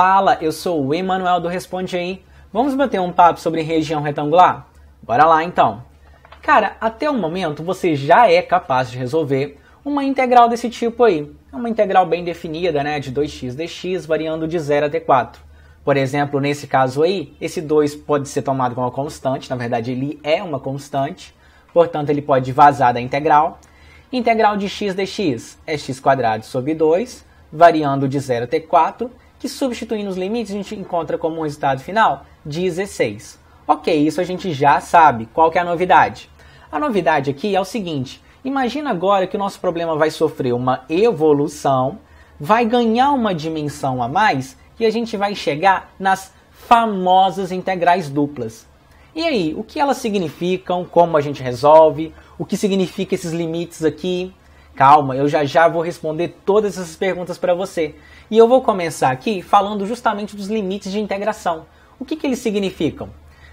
Fala, eu sou o Emanuel do Responde Aí. Vamos bater um papo sobre região retangular? Bora lá então. Cara, até o momento você já é capaz de resolver uma integral desse tipo aí. É uma integral bem definida, né, de 2x dx variando de 0 até 4. Por exemplo, nesse caso aí, esse 2 pode ser tomado como uma constante, na verdade ele é uma constante, portanto ele pode vazar da integral. Integral de x dx é x² sobre 2, variando de 0 até 4, que substituindo os limites a gente encontra como um resultado final 16. Ok, isso a gente já sabe. Qual que é a novidade? A novidade aqui é o seguinte, imagina agora que o nosso problema vai sofrer uma evolução, vai ganhar uma dimensão a mais e a gente vai chegar nas famosas integrais duplas. E aí, o que elas significam, como a gente resolve, o que significa esses limites aqui? Calma, eu já vou responder todas essas perguntas para você. E eu vou começar aqui falando justamente dos limites de integração. O que eles significam?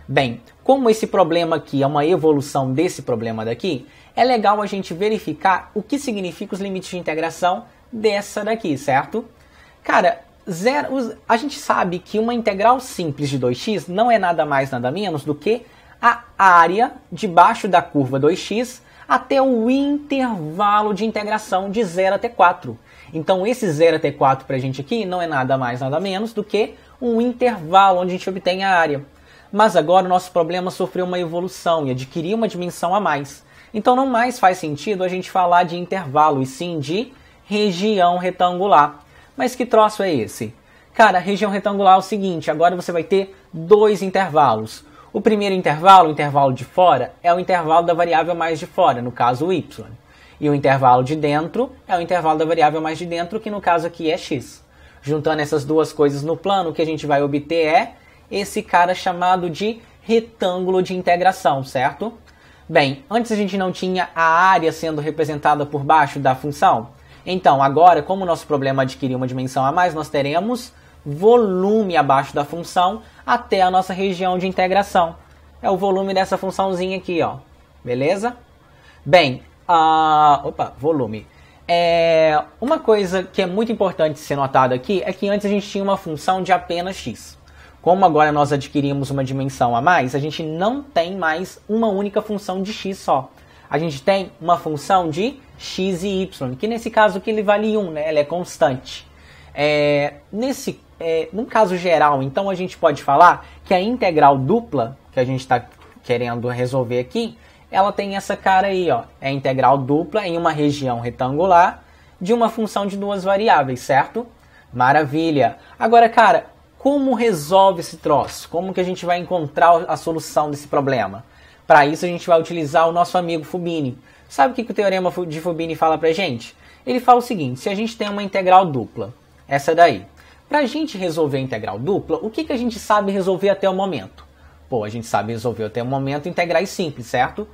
Bem, como esse problema aqui é uma evolução desse problema daqui, é legal a gente verificar o que significa os limites de integração dessa daqui, certo? Cara, a gente sabe que uma integral simples de 2x não é nada mais nada menos do que a área debaixo da curva 2x até o intervalo de integração de 0 até 4. Então esse 0 até 4 para a gente aqui não é nada mais nada menos do que um intervalo onde a gente obtém a área. Mas agora o nosso problema sofreu uma evolução e adquiriu uma dimensão a mais. Então não mais faz sentido a gente falar de intervalo e sim de região retangular. Mas que troço é esse? Cara, região retangular é o seguinte, agora você vai ter dois intervalos. O primeiro intervalo, o intervalo de fora, é o intervalo da variável mais de fora, no caso o y. E o intervalo de dentro é o intervalo da variável mais de dentro, que no caso aqui é x. Juntando essas duas coisas no plano, o que a gente vai obter é esse cara chamado de retângulo de integração, certo? Bem, antes a gente não tinha a área sendo representada por baixo da função. Então, agora, como o nosso problema adquiriu uma dimensão a mais, nós teremos volume abaixo da função até a nossa região de integração. É o volume dessa funçãozinha aqui, ó. Beleza? Bem, volume. Uma coisa que é muito importante ser notada aqui é que antes a gente tinha uma função de apenas x. Como agora nós adquirimos uma dimensão a mais, a gente não tem mais uma única função de x só. A gente tem uma função de x e y, que nesse caso aqui ele vale 1, né? Ela é constante. Num caso geral, então a gente pode falar que a integral dupla, que a gente está querendo resolver aqui, ela tem essa cara aí, ó. É a integral dupla em uma região retangular de uma função de duas variáveis, certo? Maravilha! Agora, cara, como resolve esse troço? Como que a gente vai encontrar a solução desse problema? Para isso a gente vai utilizar o nosso amigo Fubini. Sabe o que o teorema de Fubini fala pra gente? Ele fala o seguinte, se a gente tem uma integral dupla, essa daí, para a gente resolver a integral dupla, o que a gente sabe resolver até o momento? Pô, a gente sabe resolver até o momento integrais simples, certo?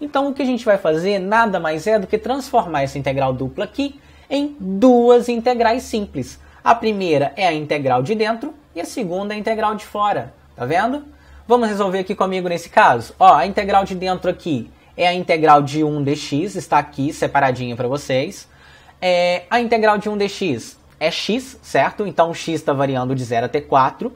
Então o que a gente vai fazer nada mais é do que transformar essa integral dupla aqui em duas integrais simples. A primeira é a integral de dentro e a segunda é a integral de fora. Tá vendo? Vamos resolver aqui comigo nesse caso. Ó, a integral de dentro aqui é a integral de 1 dx, está aqui separadinho para vocês. A integral de 1 dx é x, certo? Então o x está variando de 0 até 4.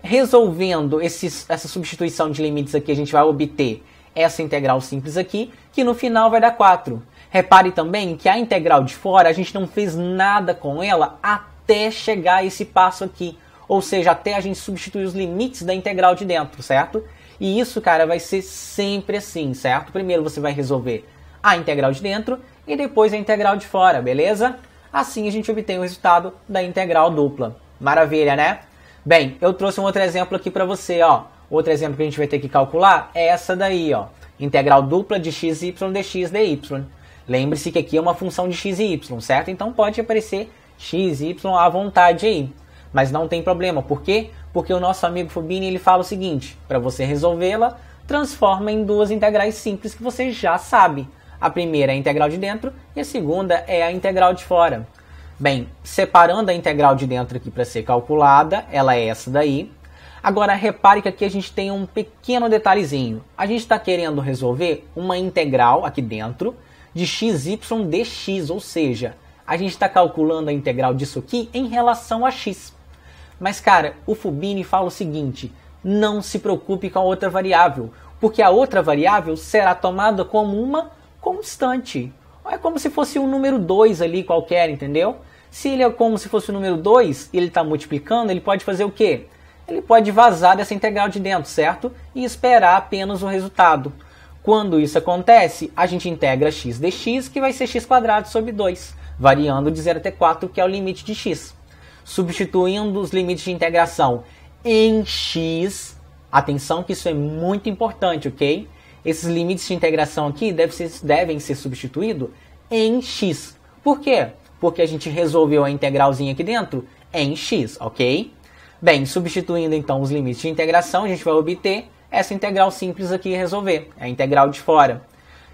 Resolvendo essa substituição de limites aqui, a gente vai obter essa integral simples aqui, que no final vai dar 4. Repare também que a integral de fora, a gente não fez nada com ela até chegar a esse passo aqui. Ou seja, até a gente substituir os limites da integral de dentro, certo? E isso, cara, vai ser sempre assim, certo? Primeiro você vai resolver a integral de dentro e depois a integral de fora, beleza? Assim a gente obtém o resultado da integral dupla. Maravilha, né? Bem, eu trouxe um outro exemplo aqui para você, ó. Outro exemplo que a gente vai ter que calcular é essa daí, ó. Integral dupla de x, y, dx, dy. Lembre-se que aqui é uma função de x e y, certo? Então pode aparecer x, y à vontade aí. Mas não tem problema. Por quê? Porque o nosso amigo Fubini ele fala o seguinte, para você resolvê-la, transforma em duas integrais simples que você já sabe. A primeira é a integral de dentro e a segunda é a integral de fora. Bem, separando a integral de dentro aqui para ser calculada, ela é essa daí. Agora repare que aqui a gente tem um pequeno detalhezinho. A gente está querendo resolver uma integral aqui dentro de xy dx, ou seja, a gente está calculando a integral disso aqui em relação a x. Mas, cara, o Fubini fala o seguinte, não se preocupe com a outra variável, porque a outra variável será tomada como uma constante. É como se fosse um número 2 ali qualquer, entendeu? Se ele é como se fosse o número 2 e ele está multiplicando, ele pode fazer o quê? Ele pode vazar dessa integral de dentro, certo? E esperar apenas o resultado. Quando isso acontece, a gente integra x dx, que vai ser x² sobre 2, variando de 0 até 4, que é o limite de x. Substituindo os limites de integração em x, atenção que isso é muito importante, ok? Esses limites de integração aqui devem ser substituídos em x. Por quê? Porque a gente resolveu a integralzinha aqui dentro em x, ok? Bem, substituindo então os limites de integração, a gente vai obter essa integral simples aqui e resolver, a integral de fora.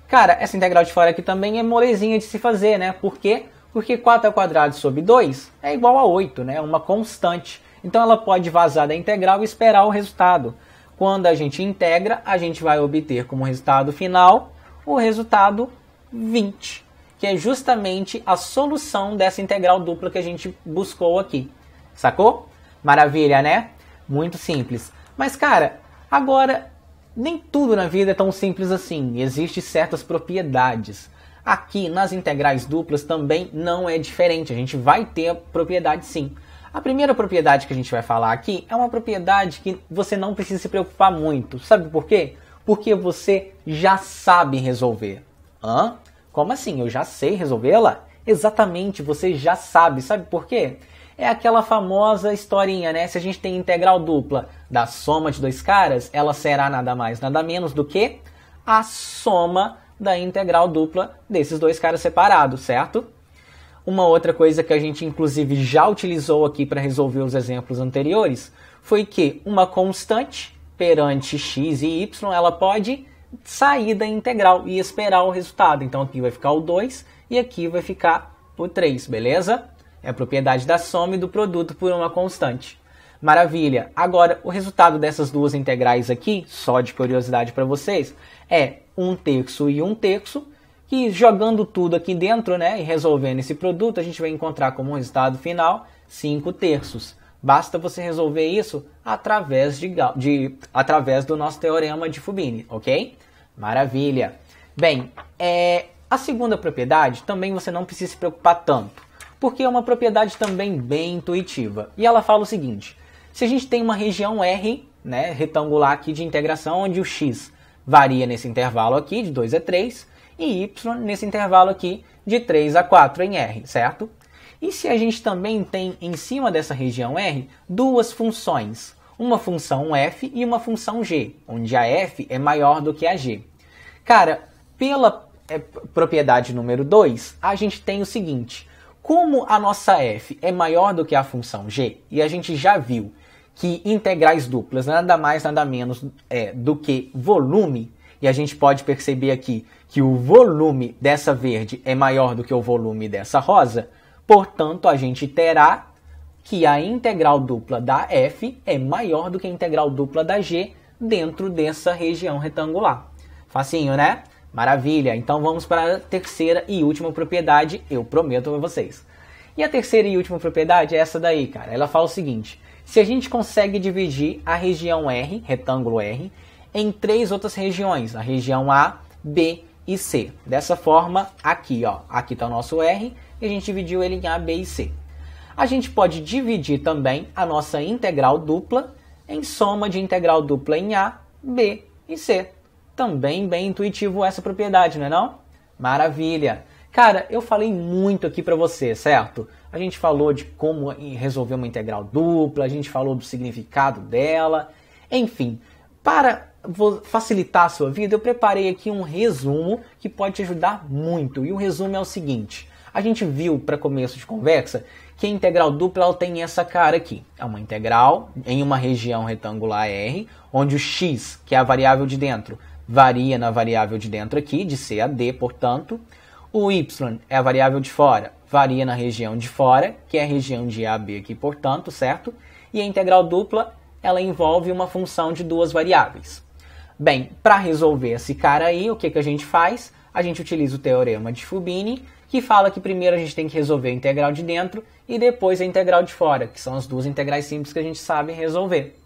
Cara, essa integral de fora aqui também é molezinha de se fazer, né? Por quê? Porque 4² sobre 2 é igual a 8, né? Uma constante. Então ela pode vazar da integral e esperar o resultado. Quando a gente integra, a gente vai obter como resultado final o resultado 20, que é justamente a solução dessa integral dupla que a gente buscou aqui. Sacou? Maravilha, né? Muito simples. Mas, cara, agora, nem tudo na vida é tão simples assim. Existem certas propriedades. Aqui, nas integrais duplas, também não é diferente. A gente vai ter propriedade sim. A primeira propriedade que a gente vai falar aqui é uma propriedade que você não precisa se preocupar muito. Sabe por quê? Porque você já sabe resolver. Hã? Como assim? Eu já sei resolvê-la? Exatamente, você já sabe. Sabe por quê? É aquela famosa historinha, né? Se a gente tem integral dupla da soma de dois caras, ela será nada mais, nada menos do que a soma da integral dupla desses dois caras separados, certo? Uma outra coisa que a gente inclusive já utilizou aqui para resolver os exemplos anteriores foi que uma constante perante x e y, ela pode sair da integral e esperar o resultado. Então aqui vai ficar o 2 e aqui vai ficar o 3, beleza? É a propriedade da soma e do produto por uma constante. Maravilha! Agora, o resultado dessas duas integrais aqui, só de curiosidade para vocês, é 1/3 e 1/3, que jogando tudo aqui dentro, né, e resolvendo esse produto, a gente vai encontrar como resultado final 5/3. Basta você resolver isso através do nosso teorema de Fubini, ok? Maravilha! Bem, a segunda propriedade também você não precisa se preocupar tanto, porque é uma propriedade também bem intuitiva. E ela fala o seguinte, se a gente tem uma região R, né, retangular aqui de integração, onde o x varia nesse intervalo aqui, de 2 a 3, e y nesse intervalo aqui, de 3 a 4 em R, certo? E se a gente também tem em cima dessa região R duas funções, uma função f e uma função g, onde a f é maior do que a g. Cara, pela propriedade número 2, a gente tem o seguinte, como a nossa f é maior do que a função g, e a gente já viu que integrais duplas nada mais nada menos do que volume, e a gente pode perceber aqui que o volume dessa verde é maior do que o volume dessa rosa, portanto a gente terá que a integral dupla da f é maior do que a integral dupla da g dentro dessa região retangular. Facinho, né? Maravilha! Então vamos para a terceira e última propriedade, eu prometo para vocês. E a terceira e última propriedade é essa daí, cara. Ela fala o seguinte, se a gente consegue dividir a região R, retângulo R, em três outras regiões, a região A, B e C. Dessa forma, aqui, ó, aqui está o nosso R, e a gente dividiu ele em A, B e C. A gente pode dividir também a nossa integral dupla em soma de integral dupla em A, B e C. Também bem intuitivo essa propriedade, não é não? Maravilha! Cara, eu falei muito aqui para você, certo? A gente falou de como resolver uma integral dupla, a gente falou do significado dela, enfim. Para facilitar a sua vida, eu preparei aqui um resumo que pode te ajudar muito. E o resumo é o seguinte, a gente viu para começo de conversa que a integral dupla ela tem essa cara aqui. É uma integral em uma região retangular R, onde o x, que é a variável de dentro, varia na variável de dentro aqui, de C a D, portanto. O y é a variável de fora, varia na região de fora, que é a região de A a B aqui, portanto, certo? E a integral dupla, ela envolve uma função de duas variáveis. Bem, para resolver esse cara aí, o que a gente faz? a gente utiliza o teorema de Fubini, que fala que primeiro a gente tem que resolver a integral de dentro e depois a integral de fora, que são as duas integrais simples que a gente sabe resolver.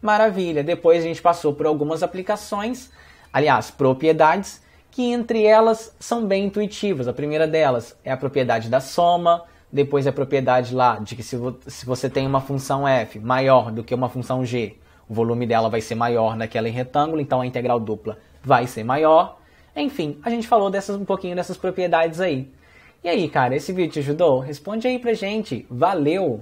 Maravilha, depois a gente passou por algumas aplicações, aliás, propriedades, que entre elas são bem intuitivas. A primeira delas é a propriedade da soma, depois a propriedade lá de que se você tem uma função f maior do que uma função g, o volume dela vai ser maior naquele retângulo, então a integral dupla vai ser maior. Enfim, a gente falou um pouquinho dessas propriedades aí. E aí, cara, esse vídeo te ajudou? Responde aí pra gente. Valeu!